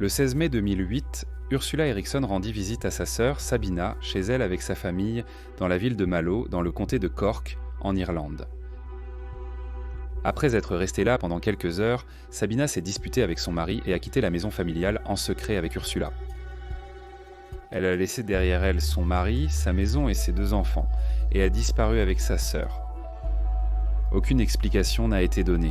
Le 16 mai 2008, Ursula Eriksson rendit visite à sa sœur Sabina, chez elle avec sa famille, dans la ville de Mallow, dans le comté de Cork, en Irlande. Après être restée là pendant quelques heures, Sabina s'est disputée avec son mari et a quitté la maison familiale en secret avec Ursula. Elle a laissé derrière elle son mari, sa maison et ses 2 enfants, et a disparu avec sa sœur. Aucune explication n'a été donnée.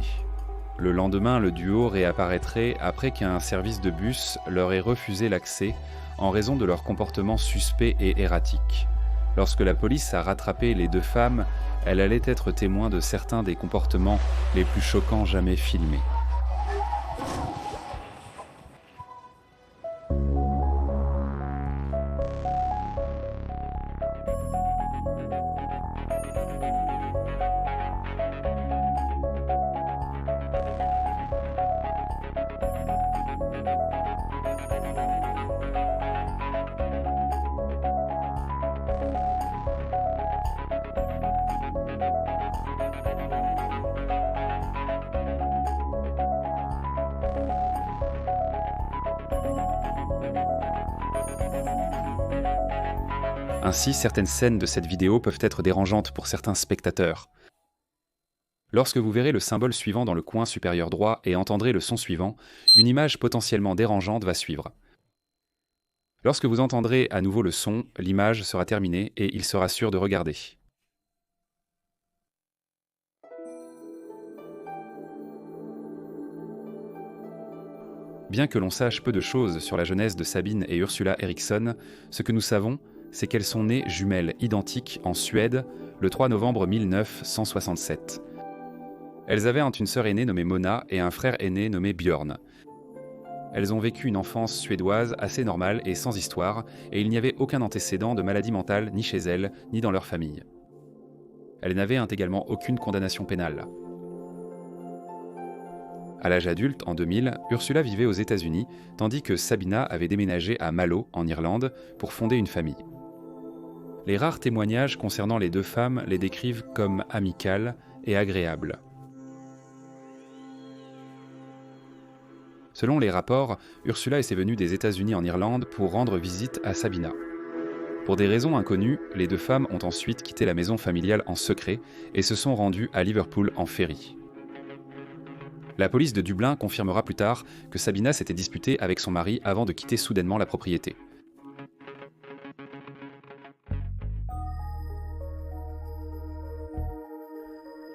Le lendemain, le duo réapparaîtrait après qu'un service de bus leur ait refusé l'accès en raison de leur comportement suspect et erratique. Lorsque la police a rattrapé les 2 femmes, elle allait être témoin de certains des comportements les plus choquants jamais filmés. Ainsi, certaines scènes de cette vidéo peuvent être dérangeantes pour certains spectateurs. Lorsque vous verrez le symbole suivant dans le coin supérieur droit et entendrez le son suivant, une image potentiellement dérangeante va suivre. Lorsque vous entendrez à nouveau le son, l'image sera terminée et il sera sûr de regarder. Bien que l'on sache peu de choses sur la jeunesse de Sabine et Ursula Eriksson, ce que nous savons, c'est qu'elles sont nées jumelles identiques en Suède le 3 novembre 1967. Elles avaient une sœur aînée nommée Mona et un frère aîné nommé Björn. Elles ont vécu une enfance suédoise assez normale et sans histoire, et il n'y avait aucun antécédent de maladie mentale ni chez elles, ni dans leur famille. Elles n'avaient également aucune condamnation pénale. À l'âge adulte, en 2000, Ursula vivait aux États-Unis, tandis que Sabina avait déménagé à Mallow, en Irlande, pour fonder une famille. Les rares témoignages concernant les 2 femmes les décrivent comme amicales et agréables. Selon les rapports, Ursula était venue des États-Unis en Irlande pour rendre visite à Sabina. Pour des raisons inconnues, les 2 femmes ont ensuite quitté la maison familiale en secret et se sont rendues à Liverpool en ferry. La police de Dublin confirmera plus tard que Sabina s'était disputée avec son mari avant de quitter soudainement la propriété.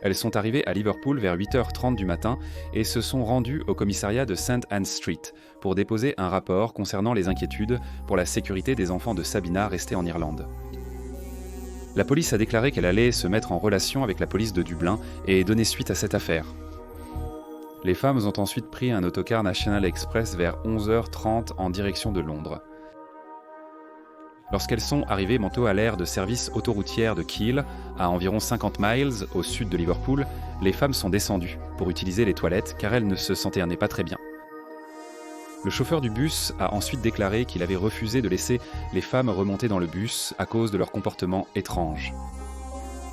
Elles sont arrivées à Liverpool vers 8h30 du matin et se sont rendues au commissariat de St. Anne Street pour déposer un rapport concernant les inquiétudes pour la sécurité des enfants de Sabina restés en Irlande. La police a déclaré qu'elle allait se mettre en relation avec la police de Dublin et donner suite à cette affaire. Les femmes ont ensuite pris un autocar National Express vers 11h30 en direction de Londres. Lorsqu'elles sont arrivées manteau à l'air de service autoroutière de Kiel, à environ 50 miles au sud de Liverpool, les femmes sont descendues pour utiliser les toilettes car elles ne se sentaient pas très bien. Le chauffeur du bus a ensuite déclaré qu'il avait refusé de laisser les femmes remonter dans le bus à cause de leur comportement étrange.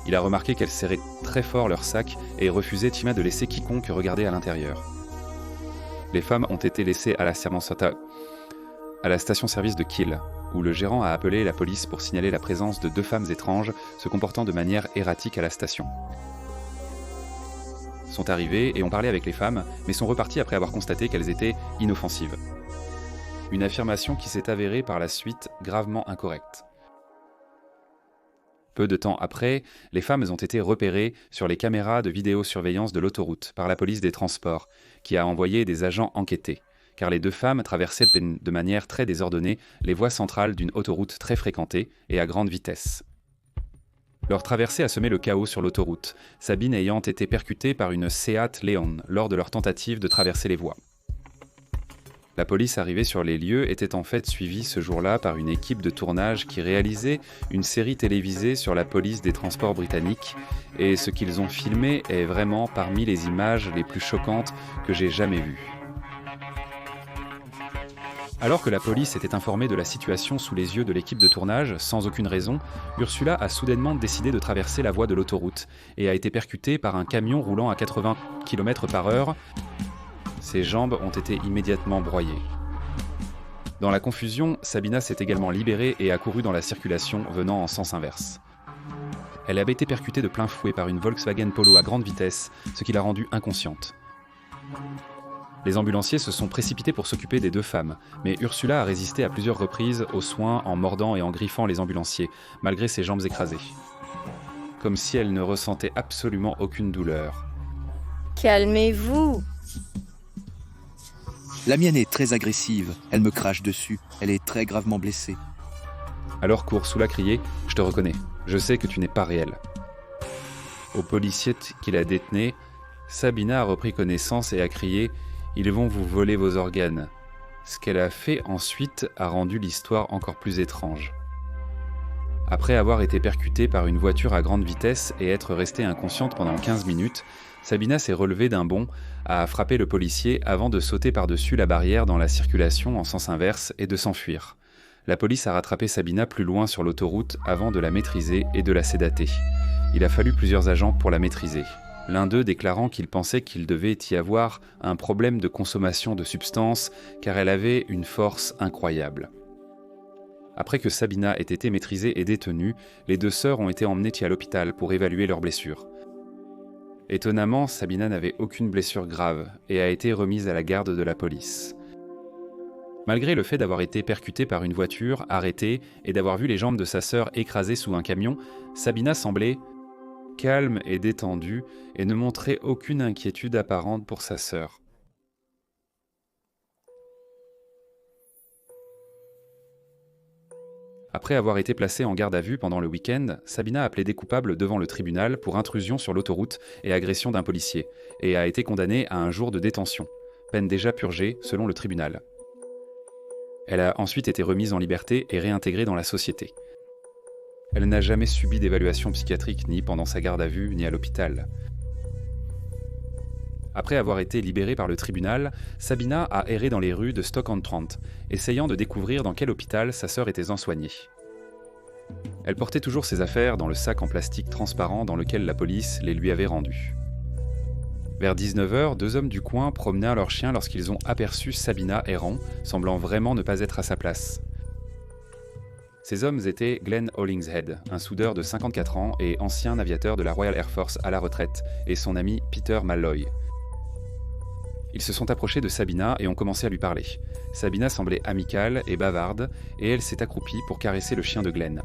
Il a remarqué qu'elles serraient très fort leur sac et refusait de laisser quiconque regarder à l'intérieur. Les femmes ont été laissées à la station-service de Kiel, où le gérant a appelé la police pour signaler la présence de 2 femmes étranges se comportant de manière erratique à la station. Sont arrivés et ont parlé avec les femmes, mais sont repartis après avoir constaté qu'elles étaient inoffensives. Une affirmation qui s'est avérée par la suite gravement incorrecte. Peu de temps après, les femmes ont été repérées sur les caméras de vidéosurveillance de l'autoroute par la police des transports, qui a envoyé des agents enquêter, car les 2 femmes traversaient de manière très désordonnée les voies centrales d'une autoroute très fréquentée et à grande vitesse. Leur traversée a semé le chaos sur l'autoroute, Sabine ayant été percutée par une Seat Leon lors de leur tentative de traverser les voies. La police arrivée sur les lieux était en fait suivie ce jour-là par une équipe de tournage qui réalisait une série télévisée sur la police des transports britanniques, et ce qu'ils ont filmé est vraiment parmi les images les plus choquantes que j'ai jamais vues. Alors que la police était informée de la situation sous les yeux de l'équipe de tournage, sans aucune raison, Ursula a soudainement décidé de traverser la voie de l'autoroute et a été percutée par un camion roulant à 80 km/h. Ses jambes ont été immédiatement broyées. Dans la confusion, Sabina s'est également libérée et a couru dans la circulation, venant en sens inverse. Elle avait été percutée de plein fouet par une Volkswagen Polo à grande vitesse, ce qui l'a rendue inconsciente. Les ambulanciers se sont précipités pour s'occuper des deux femmes, mais Ursula a résisté à plusieurs reprises aux soins en mordant et en griffant les ambulanciers, malgré ses jambes écrasées. Comme si elle ne ressentait absolument aucune douleur. Calmez-vous. La mienne est très agressive, elle me crache dessus, elle est très gravement blessée. Alors Ursula criait « Je te reconnais, je sais que tu n'es pas réel ». Au policier qui la détenait, Sabina a repris connaissance et a crié « Ils vont vous voler vos organes ». Ce qu'elle a fait ensuite a rendu l'histoire encore plus étrange. Après avoir été percutée par une voiture à grande vitesse et être restée inconsciente pendant 15 minutes, Sabina s'est relevée d'un bond, a frappé le policier avant de sauter par-dessus la barrière dans la circulation en sens inverse et de s'enfuir. La police a rattrapé Sabina plus loin sur l'autoroute avant de la maîtriser et de la sédater. Il a fallu plusieurs agents pour la maîtriser. L'un d'eux déclarant qu'il pensait qu'il devait y avoir un problème de consommation de substances car elle avait une force incroyable. Après que Sabina ait été maîtrisée et détenue, les deux sœurs ont été emmenées à l'hôpital pour évaluer leurs blessures. Étonnamment, Sabina n'avait aucune blessure grave et a été remise à la garde de la police. Malgré le fait d'avoir été percutée par une voiture, arrêtée et d'avoir vu les jambes de sa sœur écrasées sous un camion, Sabina semblait calme et détendue et ne montrait aucune inquiétude apparente pour sa sœur. Après avoir été placée en garde à vue pendant le week-end, Sabina a plaidé coupable devant le tribunal pour intrusion sur l'autoroute et agression d'un policier, et a été condamnée à un jour de détention, peine déjà purgée selon le tribunal. Elle a ensuite été remise en liberté et réintégrée dans la société. Elle n'a jamais subi d'évaluation psychiatrique ni pendant sa garde à vue ni à l'hôpital. Après avoir été libérée par le tribunal, Sabina a erré dans les rues de Stoke-on-Trent, essayant de découvrir dans quel hôpital sa sœur était soignée. Elle portait toujours ses affaires dans le sac en plastique transparent dans lequel la police les lui avait rendues. Vers 19h, deux hommes du coin promenaient leurs chiens lorsqu'ils ont aperçu Sabina errant, semblant vraiment ne pas être à sa place. Ces hommes étaient Glenn Hollingshead, un soudeur de 54 ans et ancien aviateur de la Royal Air Force à la retraite, et son ami Peter Malloy. Ils se sont approchés de Sabina et ont commencé à lui parler. Sabina semblait amicale et bavarde, et elle s'est accroupie pour caresser le chien de Glenn.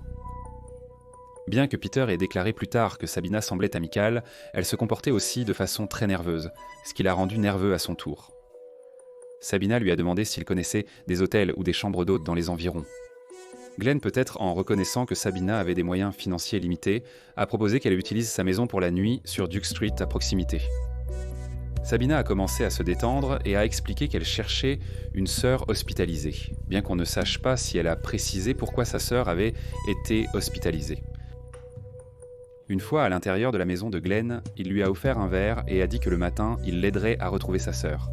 Bien que Peter ait déclaré plus tard que Sabina semblait amicale, elle se comportait aussi de façon très nerveuse, ce qui l'a rendu nerveux à son tour. Sabina lui a demandé s'il connaissait des hôtels ou des chambres d'hôtes dans les environs. Glenn, peut-être en reconnaissant que Sabina avait des moyens financiers limités, a proposé qu'elle utilise sa maison pour la nuit sur Duke Street à proximité. Sabina a commencé à se détendre et a expliqué qu'elle cherchait une sœur hospitalisée, bien qu'on ne sache pas si elle a précisé pourquoi sa sœur avait été hospitalisée. Une fois à l'intérieur de la maison de Glenn, il lui a offert un verre et a dit que le matin, il l'aiderait à retrouver sa sœur.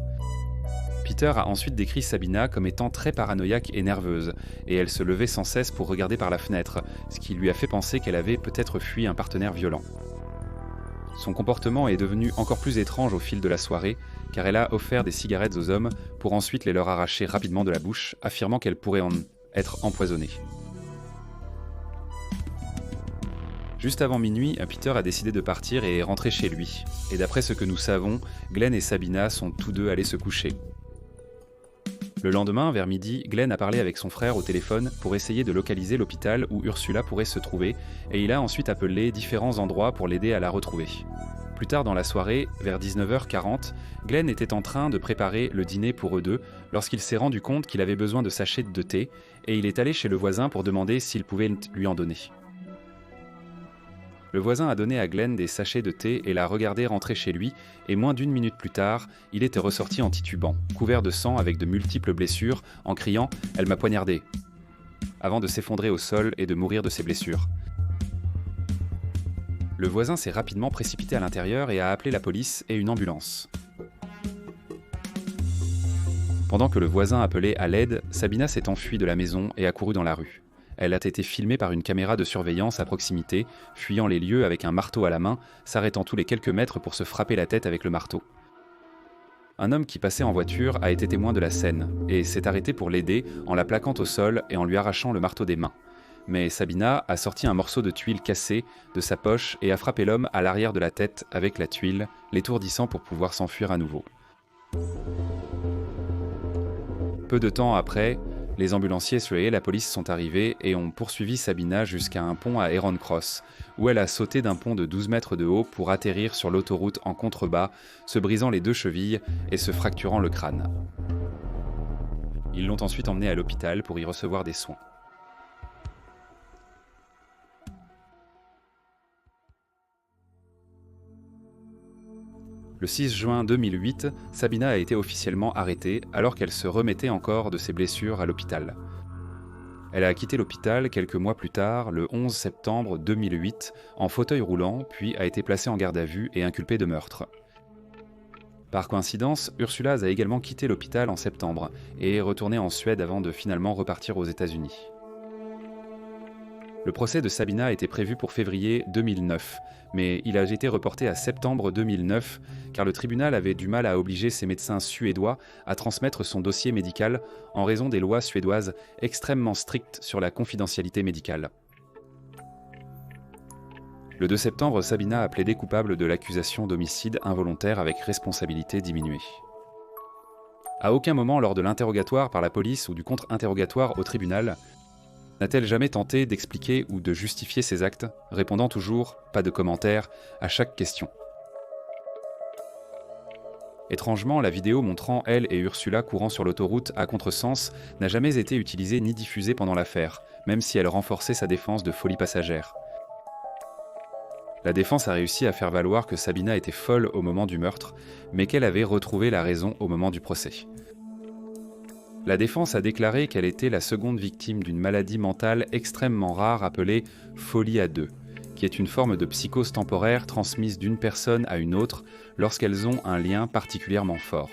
Peter a ensuite décrit Sabina comme étant très paranoïaque et nerveuse, et elle se levait sans cesse pour regarder par la fenêtre, ce qui lui a fait penser qu'elle avait peut-être fui un partenaire violent. Son comportement est devenu encore plus étrange au fil de la soirée, car elle a offert des cigarettes aux hommes pour ensuite les leur arracher rapidement de la bouche, affirmant qu'elle pourrait en être empoisonnée. Juste avant minuit, Peter a décidé de partir et est rentré chez lui. Et d'après ce que nous savons, Glenn et Sabina sont tous deux allés se coucher. Le lendemain, vers midi, Glenn a parlé avec son frère au téléphone pour essayer de localiser l'hôpital où Ursula pourrait se trouver, et il a ensuite appelé différents endroits pour l'aider à la retrouver. Plus tard dans la soirée, vers 19h40, Glenn était en train de préparer le dîner pour eux deux lorsqu'il s'est rendu compte qu'il avait besoin de sachets de thé, et il est allé chez le voisin pour demander s'il pouvait lui en donner. Le voisin a donné à Glenn des sachets de thé et l'a regardé rentrer chez lui, et moins d'une minute plus tard, il était ressorti en titubant, couvert de sang avec de multiples blessures, en criant « Elle m'a poignardé !» avant de s'effondrer au sol et de mourir de ses blessures. Le voisin s'est rapidement précipité à l'intérieur et a appelé la police et une ambulance. Pendant que le voisin appelait à l'aide, Sabina s'est enfuie de la maison et a couru dans la rue. Elle a été filmée par une caméra de surveillance à proximité, fuyant les lieux avec un marteau à la main, s'arrêtant tous les quelques mètres pour se frapper la tête avec le marteau. Un homme qui passait en voiture a été témoin de la scène et s'est arrêté pour l'aider en la plaquant au sol et en lui arrachant le marteau des mains. Mais Sabina a sorti un morceau de tuile cassé de sa poche et a frappé l'homme à l'arrière de la tête avec la tuile, l'étourdissant pour pouvoir s'enfuir à nouveau. Peu de temps après, les ambulanciers et la police sont arrivés et ont poursuivi Sabina jusqu'à un pont à Heron Cross, où elle a sauté d'un pont de 12 mètres de haut pour atterrir sur l'autoroute en contrebas, se brisant les 2 chevilles et se fracturant le crâne. Ils l'ont ensuite emmenée à l'hôpital pour y recevoir des soins. Le 6 juin 2008, Sabina a été officiellement arrêtée alors qu'elle se remettait encore de ses blessures à l'hôpital. Elle a quitté l'hôpital quelques mois plus tard, le 11 septembre 2008, en fauteuil roulant, puis a été placée en garde à vue et inculpée de meurtre. Par coïncidence, Ursulaz a également quitté l'hôpital en septembre et est retournée en Suède avant de finalement repartir aux États-Unis. Le procès de Sabina était prévu pour février 2009, mais il a été reporté à septembre 2009 car le tribunal avait du mal à obliger ses médecins suédois à transmettre son dossier médical en raison des lois suédoises extrêmement strictes sur la confidentialité médicale. Le 2 septembre, Sabina a plaidé coupable de l'accusation d'homicide involontaire avec responsabilité diminuée. À aucun moment lors de l'interrogatoire par la police ou du contre-interrogatoire au tribunal, n'a-t-elle jamais tenté d'expliquer ou de justifier ses actes, répondant toujours, pas de commentaires, à chaque question. Étrangement, la vidéo montrant elle et Ursula courant sur l'autoroute à contresens n'a jamais été utilisée ni diffusée pendant l'affaire, même si elle renforçait sa défense de folie passagère. La défense a réussi à faire valoir que Sabina était folle au moment du meurtre, mais qu'elle avait retrouvé la raison au moment du procès. La défense a déclaré qu'elle était la seconde victime d'une maladie mentale extrêmement rare appelée folie à deux, qui est une forme de psychose temporaire transmise d'une personne à une autre lorsqu'elles ont un lien particulièrement fort.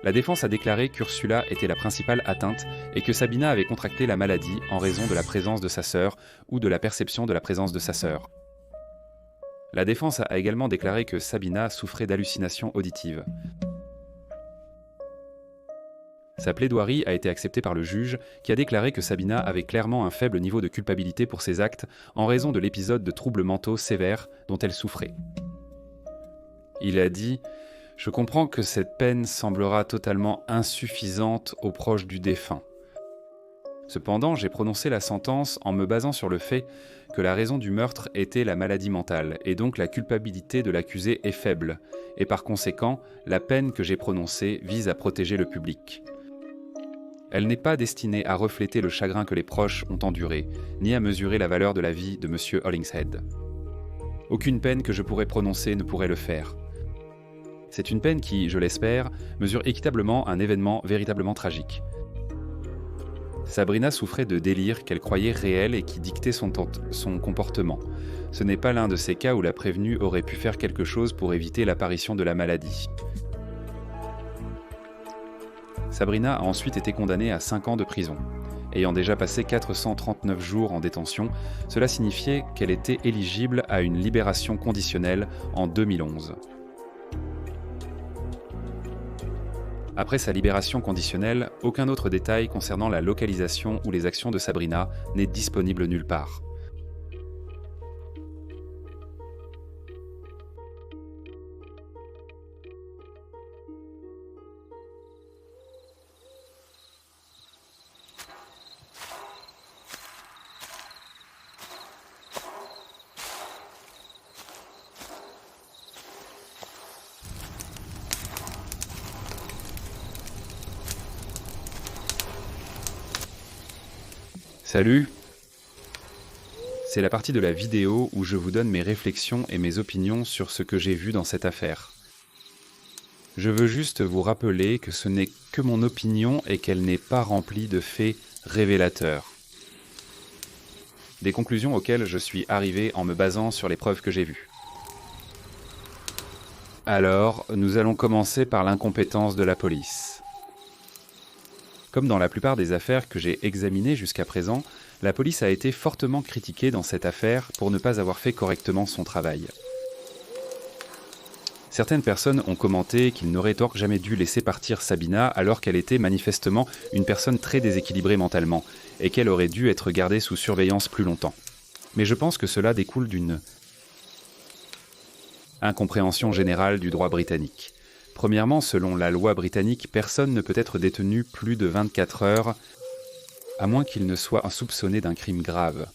La défense a déclaré qu'Ursula était la principale atteinte et que Sabina avait contracté la maladie en raison de la présence de sa sœur ou de la perception de la présence de sa sœur. La défense a également déclaré que Sabina souffrait d'hallucinations auditives. Sa plaidoirie a été acceptée par le juge, qui a déclaré que Sabina avait clairement un faible niveau de culpabilité pour ses actes en raison de l'épisode de troubles mentaux sévères dont elle souffrait. Il a dit « Je comprends que cette peine semblera totalement insuffisante aux proches du défunt. Cependant, j'ai prononcé la sentence en me basant sur le fait que la raison du meurtre était la maladie mentale, et donc la culpabilité de l'accusé est faible, et par conséquent, la peine que j'ai prononcée vise à protéger le public. Elle n'est pas destinée à refléter le chagrin que les proches ont enduré, ni à mesurer la valeur de la vie de M. Hollingshead. Aucune peine que je pourrais prononcer ne pourrait le faire. C'est une peine qui, je l'espère, mesure équitablement un événement véritablement tragique. Sabrina souffrait de délire qu'elle croyait réel et qui dictait son comportement. Ce n'est pas l'un de ces cas où la prévenue aurait pu faire quelque chose pour éviter l'apparition de la maladie. Sabrina a ensuite été condamnée à 5 ans de prison. Ayant déjà passé 439 jours en détention, cela signifiait qu'elle était éligible à une libération conditionnelle en 2011. Après sa libération conditionnelle, aucun autre détail concernant la localisation ou les actions de Sabrina n'est disponible nulle part. Salut! C'est la partie de la vidéo où je vous donne mes réflexions et mes opinions sur ce que j'ai vu dans cette affaire. Je veux juste vous rappeler que ce n'est que mon opinion et qu'elle n'est pas remplie de faits révélateurs. Des conclusions auxquelles je suis arrivé en me basant sur les preuves que j'ai vues. Alors, nous allons commencer par l'incompétence de la police. Comme dans la plupart des affaires que j'ai examinées jusqu'à présent, la police a été fortement critiquée dans cette affaire pour ne pas avoir fait correctement son travail. Certaines personnes ont commenté qu'il n'aurait donc jamais dû laisser partir Sabina alors qu'elle était manifestement une personne très déséquilibrée mentalement et qu'elle aurait dû être gardée sous surveillance plus longtemps. Mais je pense que cela découle d'une incompréhension générale du droit britannique. Premièrement, selon la loi britannique, personne ne peut être détenu plus de 24 heures à moins qu'il ne soit soupçonné d'un crime grave.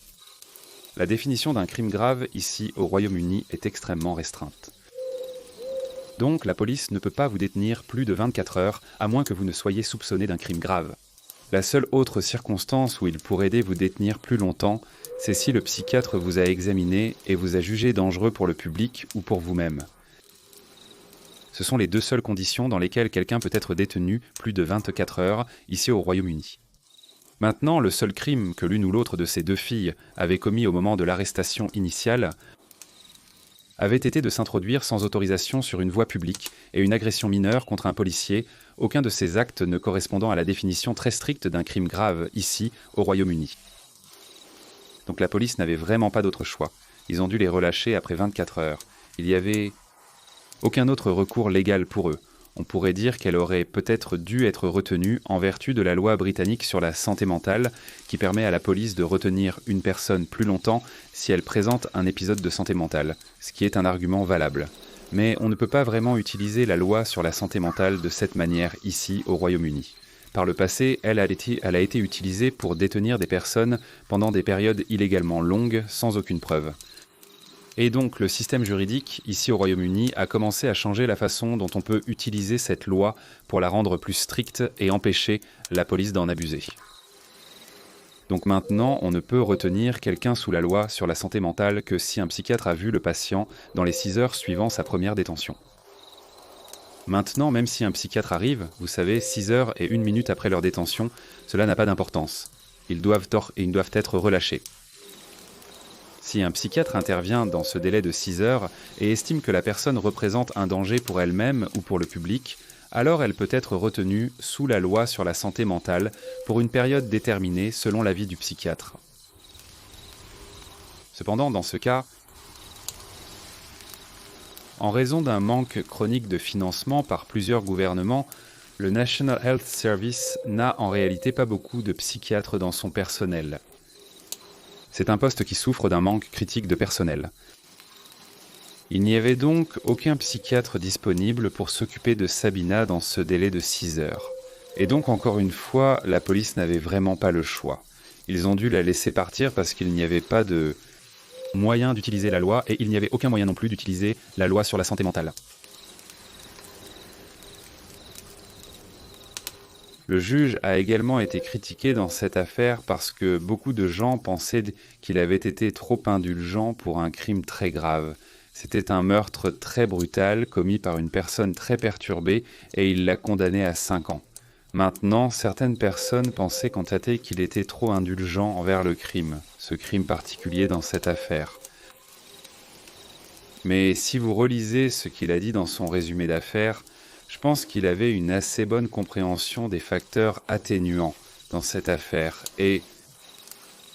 La définition d'un crime grave ici au Royaume-Uni est extrêmement restreinte. Donc la police ne peut pas vous détenir plus de 24 heures à moins que vous ne soyez soupçonné d'un crime grave. La seule autre circonstance où il pourrait aider vous détenir plus longtemps, c'est si le psychiatre vous a examiné et vous a jugé dangereux pour le public ou pour vous-même. Ce sont les deux seules conditions dans lesquelles quelqu'un peut être détenu plus de 24 heures ici au Royaume-Uni. Maintenant, le seul crime que l'une ou l'autre de ces deux filles avait commis au moment de l'arrestation initiale avait été de s'introduire sans autorisation sur une voie publique et une agression mineure contre un policier, aucun de ces actes ne correspondant à la définition très stricte d'un crime grave ici au Royaume-Uni. Donc la police n'avait vraiment pas d'autre choix. Ils ont dû les relâcher après 24 heures. Il n'y avait aucun autre recours légal pour eux. On pourrait dire qu'elle aurait peut-être dû être retenue en vertu de la loi britannique sur la santé mentale qui permet à la police de retenir une personne plus longtemps si elle présente un épisode de santé mentale, ce qui est un argument valable. Mais on ne peut pas vraiment utiliser la loi sur la santé mentale de cette manière ici au Royaume-Uni. Par le passé, elle a été utilisée pour détenir des personnes pendant des périodes illégalement longues sans aucune preuve. Et donc le système juridique, ici au Royaume-Uni, a commencé à changer la façon dont on peut utiliser cette loi pour la rendre plus stricte et empêcher la police d'en abuser. Donc maintenant, on ne peut retenir quelqu'un sous la loi sur la santé mentale que si un psychiatre a vu le patient dans les 6 heures suivant sa première détention. Maintenant, même si un psychiatre arrive, vous savez, 6 heures et 1 minute après leur détention, cela n'a pas d'importance. Ils doivent être relâchés. Si un psychiatre intervient dans ce délai de 6 heures et estime que la personne représente un danger pour elle-même ou pour le public, alors elle peut être retenue sous la loi sur la santé mentale pour une période déterminée selon l'avis du psychiatre. Cependant, dans ce cas, en raison d'un manque chronique de financement par plusieurs gouvernements, le National Health Service n'a en réalité pas beaucoup de psychiatres dans son personnel. C'est un poste qui souffre d'un manque critique de personnel. Il n'y avait donc aucun psychiatre disponible pour s'occuper de Sabina dans ce délai de 6 heures. Et donc encore une fois, la police n'avait vraiment pas le choix. Ils ont dû la laisser partir parce qu'il n'y avait pas de moyen d'utiliser la loi et il n'y avait aucun moyen non plus d'utiliser la loi sur la santé mentale. Le juge a également été critiqué dans cette affaire parce que beaucoup de gens pensaient qu'il avait été trop indulgent pour un crime très grave. C'était un meurtre très brutal commis par une personne très perturbée et il l'a condamné à 5 ans. Maintenant, certaines personnes pensaient constater qu'il était trop indulgent envers le crime, ce crime particulier dans cette affaire. Mais si vous relisez ce qu'il a dit dans son résumé d'affaires, je pense qu'il avait une assez bonne compréhension des facteurs atténuants dans cette affaire. Et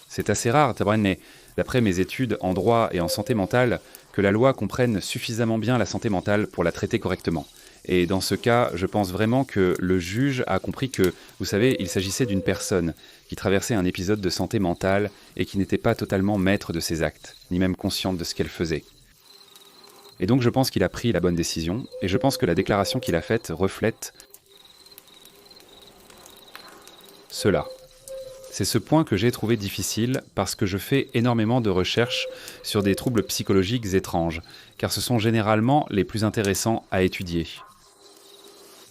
c'est assez rare, mais d'après mes études en droit et en santé mentale, que la loi comprenne suffisamment bien la santé mentale pour la traiter correctement. Et dans ce cas, je pense vraiment que le juge a compris que, vous savez, il s'agissait d'une personne qui traversait un épisode de santé mentale et qui n'était pas totalement maître de ses actes, ni même consciente de ce qu'elle faisait. Et donc je pense qu'il a pris la bonne décision, et je pense que la déclaration qu'il a faite reflète cela. C'est ce point que j'ai trouvé difficile parce que je fais énormément de recherches sur des troubles psychologiques étranges, car ce sont généralement les plus intéressants à étudier.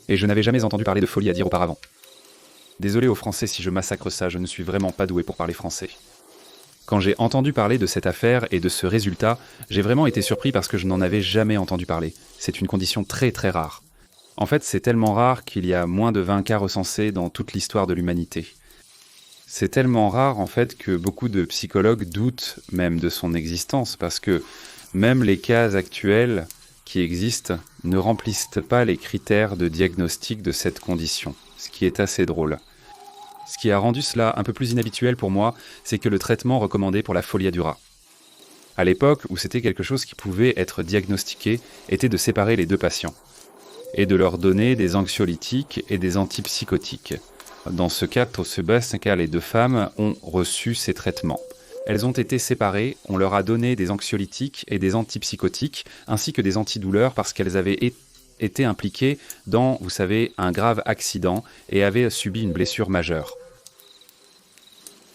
Et je n'avais jamais entendu parler de folie à dire auparavant. Désolé aux Français si je massacre ça, je ne suis vraiment pas doué pour parler français. Quand j'ai entendu parler de cette affaire et de ce résultat, j'ai vraiment été surpris parce que je n'en avais jamais entendu parler. C'est une condition très très rare. En fait, c'est tellement rare qu'il y a moins de 20 cas recensés dans toute l'histoire de l'humanité. C'est tellement rare en fait que beaucoup de psychologues doutent même de son existence parce que même les cas actuels qui existent ne remplissent pas les critères de diagnostic de cette condition, ce qui est assez drôle. Ce qui a rendu cela un peu plus inhabituel pour moi, c'est que le traitement recommandé pour la folia dura. à l'époque où c'était quelque chose qui pouvait être diagnostiqué, était de séparer les deux patients et de leur donner des anxiolytiques et des antipsychotiques. Dans ce cas, les deux femmes ont reçu ces traitements. Elles ont été séparées, on leur a donné des anxiolytiques et des antipsychotiques, ainsi que des antidouleurs parce qu'elles avaient été impliquées dans, vous savez, un grave accident et avaient subi une blessure majeure.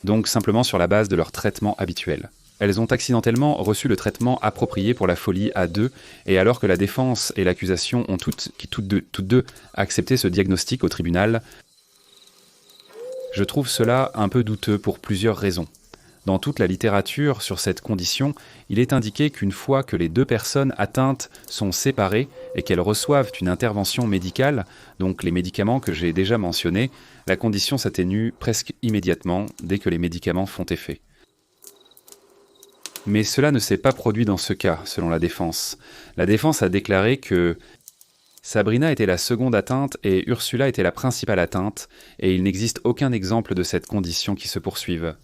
Donc simplement sur la base de leur traitement habituel. Elles ont accidentellement reçu le traitement approprié pour la folie à deux, et alors que la défense et l'accusation ont toutes deux accepté ce diagnostic au tribunal, je trouve cela un peu douteux pour plusieurs raisons. Dans toute la littérature sur cette condition, il est indiqué qu'une fois que les deux personnes atteintes sont séparées et qu'elles reçoivent une intervention médicale, donc les médicaments que j'ai déjà mentionnés, la condition s'atténue presque immédiatement dès que les médicaments font effet. Mais cela ne s'est pas produit dans ce cas, selon la défense. La défense a déclaré que Sabrina était la seconde atteinte et Ursula était la principale atteinte, et il n'existe aucun exemple de cette condition qui se poursuive.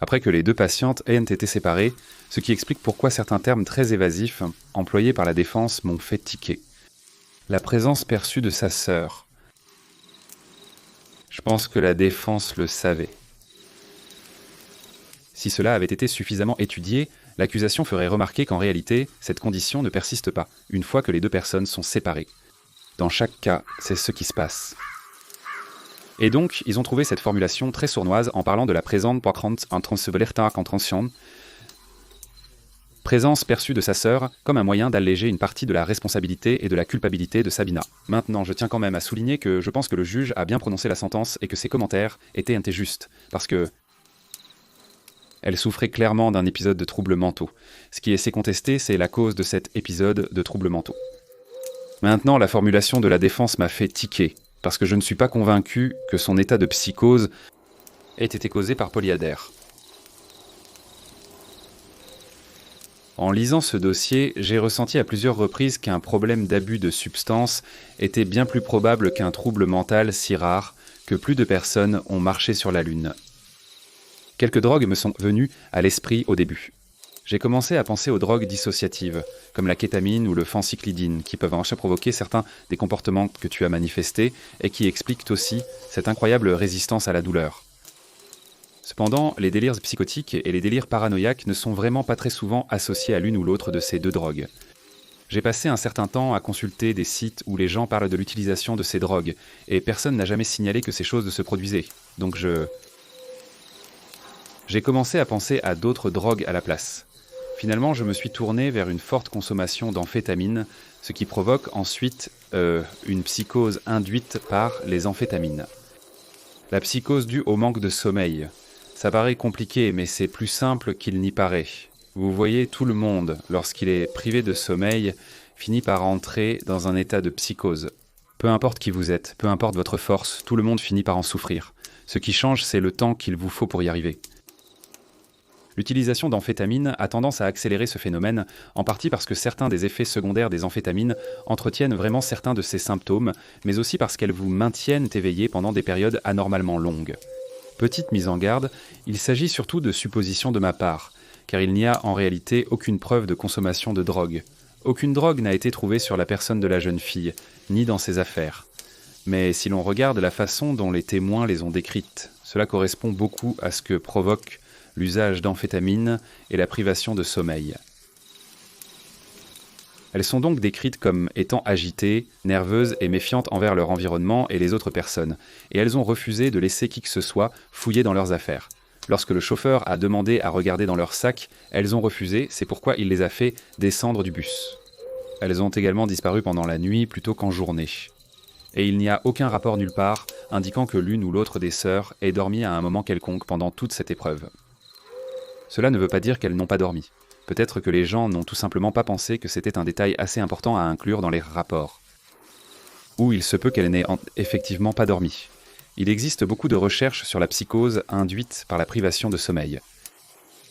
Après que les deux patientes aient été séparées, ce qui explique pourquoi certains termes très évasifs, employés par la défense, m'ont fait tiquer. La présence perçue de sa sœur. Je pense que la défense le savait. Si cela avait été suffisamment étudié, l'accusation ferait remarquer qu'en réalité, cette condition ne persiste pas, une fois que les deux personnes sont séparées. Dans chaque cas, c'est ce qui se passe. Et donc, ils ont trouvé cette formulation très sournoise en parlant de la présence perçue de sa sœur comme un moyen d'alléger une partie de la responsabilité et de la culpabilité de Sabina. Maintenant, je tiens quand même à souligner que je pense que le juge a bien prononcé la sentence et que ses commentaires étaient justes, parce que elle souffrait clairement d'un épisode de troubles mentaux. Ce qui est assez contesté, c'est la cause de cet épisode de troubles mentaux. Maintenant, la formulation de la défense m'a fait tiquer, parce que je ne suis pas convaincu que son état de psychose ait été causé par polyadère. En lisant ce dossier, j'ai ressenti à plusieurs reprises qu'un problème d'abus de substances était bien plus probable qu'un trouble mental si rare que plus de personnes ont marché sur la Lune. Quelques drogues me sont venues à l'esprit au début. J'ai commencé à penser aux drogues dissociatives, comme la kétamine ou le phencyclidine, qui peuvent provoquer certains des comportements que tu as manifestés et qui expliquent aussi cette incroyable résistance à la douleur. Cependant, les délires psychotiques et les délires paranoïaques ne sont vraiment pas très souvent associés à l'une ou l'autre de ces deux drogues. J'ai passé un certain temps à consulter des sites où les gens parlent de l'utilisation de ces drogues, et personne n'a jamais signalé que ces choses se produisaient. Donc j'ai commencé à penser à d'autres drogues à la place. Finalement, je me suis tourné vers une forte consommation d'amphétamines, ce qui provoque ensuite une psychose induite par les amphétamines. La psychose due au manque de sommeil. Ça paraît compliqué, mais c'est plus simple qu'il n'y paraît. Vous voyez, tout le monde, lorsqu'il est privé de sommeil, finit par entrer dans un état de psychose. Peu importe qui vous êtes, peu importe votre force, tout le monde finit par en souffrir. Ce qui change, c'est le temps qu'il vous faut pour y arriver. L'utilisation d'amphétamines a tendance à accélérer ce phénomène, en partie parce que certains des effets secondaires des amphétamines entretiennent vraiment certains de ces symptômes, mais aussi parce qu'elles vous maintiennent éveillé pendant des périodes anormalement longues. Petite mise en garde, il s'agit surtout de suppositions de ma part, car il n'y a en réalité aucune preuve de consommation de drogue. Aucune drogue n'a été trouvée sur la personne de la jeune fille, ni dans ses affaires. Mais si l'on regarde la façon dont les témoins les ont décrites, cela correspond beaucoup à ce que provoque l'usage d'amphétamines et la privation de sommeil. Elles sont donc décrites comme étant agitées, nerveuses et méfiantes envers leur environnement et les autres personnes, et elles ont refusé de laisser qui que ce soit fouiller dans leurs affaires. Lorsque le chauffeur a demandé à regarder dans leur sac, elles ont refusé, c'est pourquoi il les a fait descendre du bus. Elles ont également disparu pendant la nuit plutôt qu'en journée. Et il n'y a aucun rapport nulle part indiquant que l'une ou l'autre des sœurs ait dormi à un moment quelconque pendant toute cette épreuve. Cela ne veut pas dire qu'elles n'ont pas dormi. Peut-être que les gens n'ont tout simplement pas pensé que c'était un détail assez important à inclure dans les rapports. Ou il se peut qu'elles n'aient effectivement pas dormi. Il existe beaucoup de recherches sur la psychose induite par la privation de sommeil.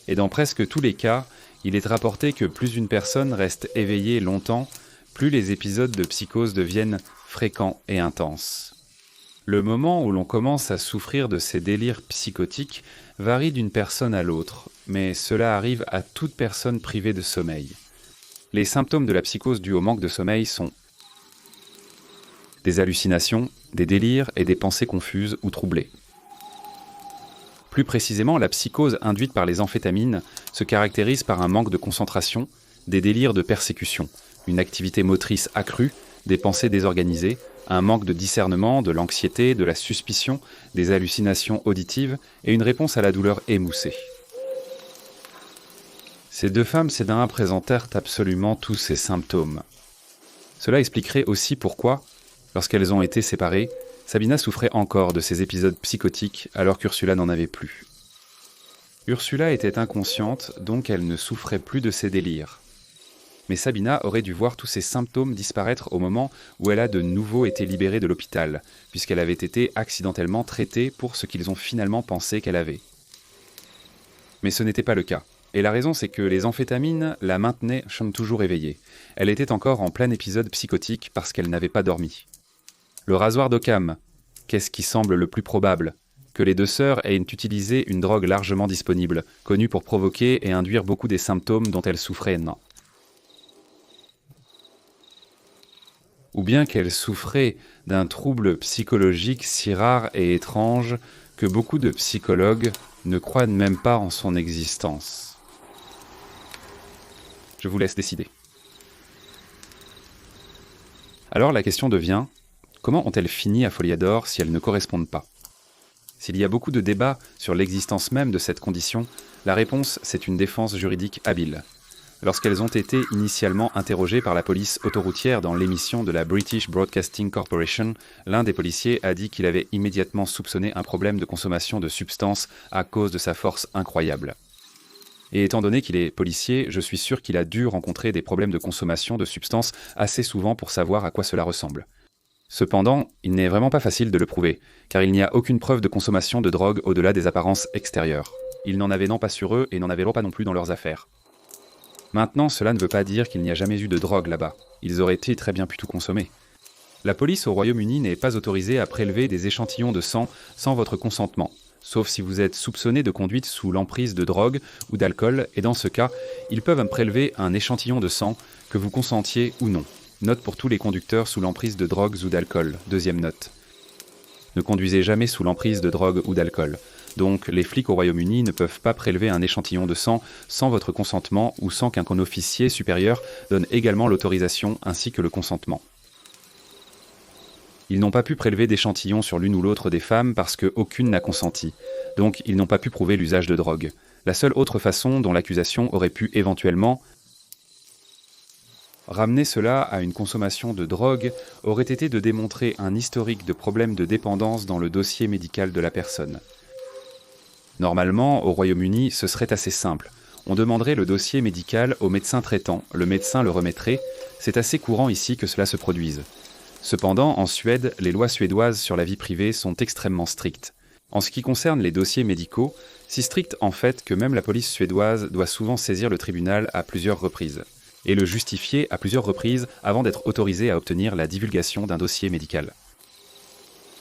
Et dans presque tous les cas, il est rapporté que plus une personne reste éveillée longtemps, plus les épisodes de psychose deviennent fréquents et intenses. Le moment où l'on commence à souffrir de ces délires psychotiques varie d'une personne à l'autre, mais cela arrive à toute personne privée de sommeil. Les symptômes de la psychose dus au manque de sommeil sont des hallucinations, des délires et des pensées confuses ou troublées. Plus précisément, la psychose induite par les amphétamines se caractérise par un manque de concentration, des délires de persécution, une activité motrice accrue, des pensées désorganisées, un manque de discernement, de l'anxiété, de la suspicion, des hallucinations auditives et une réponse à la douleur émoussée. Ces deux femmes sédentaires présentèrent absolument tous ces symptômes. Cela expliquerait aussi pourquoi, lorsqu'elles ont été séparées, Sabina souffrait encore de ces épisodes psychotiques alors qu'Ursula n'en avait plus. Ursula était inconsciente, donc elle ne souffrait plus de ses délires. Mais Sabina aurait dû voir tous ces symptômes disparaître au moment où elle a de nouveau été libérée de l'hôpital, puisqu'elle avait été accidentellement traitée pour ce qu'ils ont finalement pensé qu'elle avait. Mais ce n'était pas le cas. Et la raison, c'est que les amphétamines la maintenaient toujours éveillée. Elle était encore en plein épisode psychotique parce qu'elle n'avait pas dormi. Le rasoir d'Occam, qu'est-ce qui semble le plus probable? Que les deux sœurs aient utilisé une drogue largement disponible, connue pour provoquer et induire beaucoup des symptômes dont elles souffraient, non. Ou bien qu'elles souffraient d'un trouble psychologique si rare et étrange que beaucoup de psychologues ne croient même pas en son existence. Je vous laisse décider. Alors la question devient, comment ont-elles fini à Foliador si elles ne correspondent pas? S'il y a beaucoup de débats sur l'existence même de cette condition, la réponse c'est une défense juridique habile. Lorsqu'elles ont été initialement interrogées par la police autoroutière dans l'émission de la British Broadcasting Corporation, l'un des policiers a dit qu'il avait immédiatement soupçonné un problème de consommation de substances à cause de sa force incroyable. Et étant donné qu'il est policier, je suis sûr qu'il a dû rencontrer des problèmes de consommation de substances assez souvent pour savoir à quoi cela ressemble. Cependant, il n'est vraiment pas facile de le prouver, car il n'y a aucune preuve de consommation de drogue au-delà des apparences extérieures. Ils n'en avaient non pas sur eux et n'en avaient pas non plus dans leurs affaires. Maintenant, cela ne veut pas dire qu'il n'y a jamais eu de drogue là-bas. Ils auraient été très bien pu tout consommer. La police au Royaume-Uni n'est pas autorisée à prélever des échantillons de sang sans votre consentement, sauf si vous êtes soupçonné de conduite sous l'emprise de drogue ou d'alcool, et dans ce cas, ils peuvent prélever un échantillon de sang, que vous consentiez ou non. Note pour tous les conducteurs sous l'emprise de drogues ou d'alcool. Deuxième note. Ne conduisez jamais sous l'emprise de drogue ou d'alcool. Donc, les flics au Royaume-Uni ne peuvent pas prélever un échantillon de sang sans votre consentement ou sans qu'un officier supérieur donne également l'autorisation ainsi que le consentement. Ils n'ont pas pu prélever d'échantillons sur l'une ou l'autre des femmes parce qu'aucune n'a consenti. Donc, ils n'ont pas pu prouver l'usage de drogue. La seule autre façon dont l'accusation aurait pu éventuellement ramener cela à une consommation de drogue aurait été de démontrer un historique de problèmes de dépendance dans le dossier médical de la personne. Normalement, au Royaume-Uni, ce serait assez simple. On demanderait le dossier médical au médecin traitant, le médecin le remettrait. C'est assez courant ici que cela se produise. Cependant, en Suède, les lois suédoises sur la vie privée sont extrêmement strictes. En ce qui concerne les dossiers médicaux, si strictes en fait que même la police suédoise doit souvent saisir le tribunal à plusieurs reprises, et le justifier à plusieurs reprises avant d'être autorisée à obtenir la divulgation d'un dossier médical.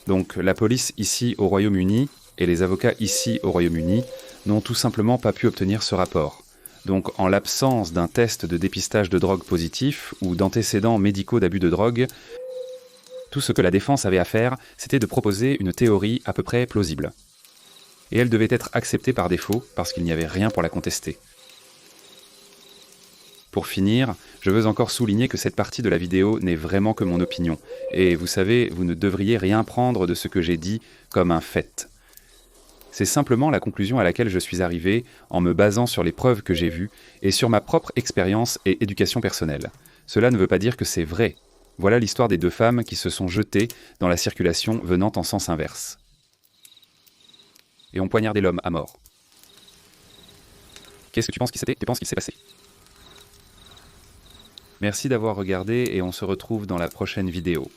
Donc la police ici au Royaume-Uni et les avocats ici au Royaume-Uni n'ont tout simplement pas pu obtenir ce rapport. Donc en l'absence d'un test de dépistage de drogue positif ou d'antécédents médicaux d'abus de drogue, tout ce que la défense avait à faire, c'était de proposer une théorie à peu près plausible. Et elle devait être acceptée par défaut parce qu'il n'y avait rien pour la contester. Pour finir, je veux encore souligner que cette partie de la vidéo n'est vraiment que mon opinion. Et vous savez, vous ne devriez rien prendre de ce que j'ai dit comme un fait. C'est simplement la conclusion à laquelle je suis arrivé en me basant sur les preuves que j'ai vues et sur ma propre expérience et éducation personnelle. Cela ne veut pas dire que c'est vrai. Voilà l'histoire des deux femmes qui se sont jetées dans la circulation venant en sens inverse. Et ont poignardé l'homme à mort. Qu'est-ce que tu penses qu'il s'est passé? Merci d'avoir regardé et on se retrouve dans la prochaine vidéo.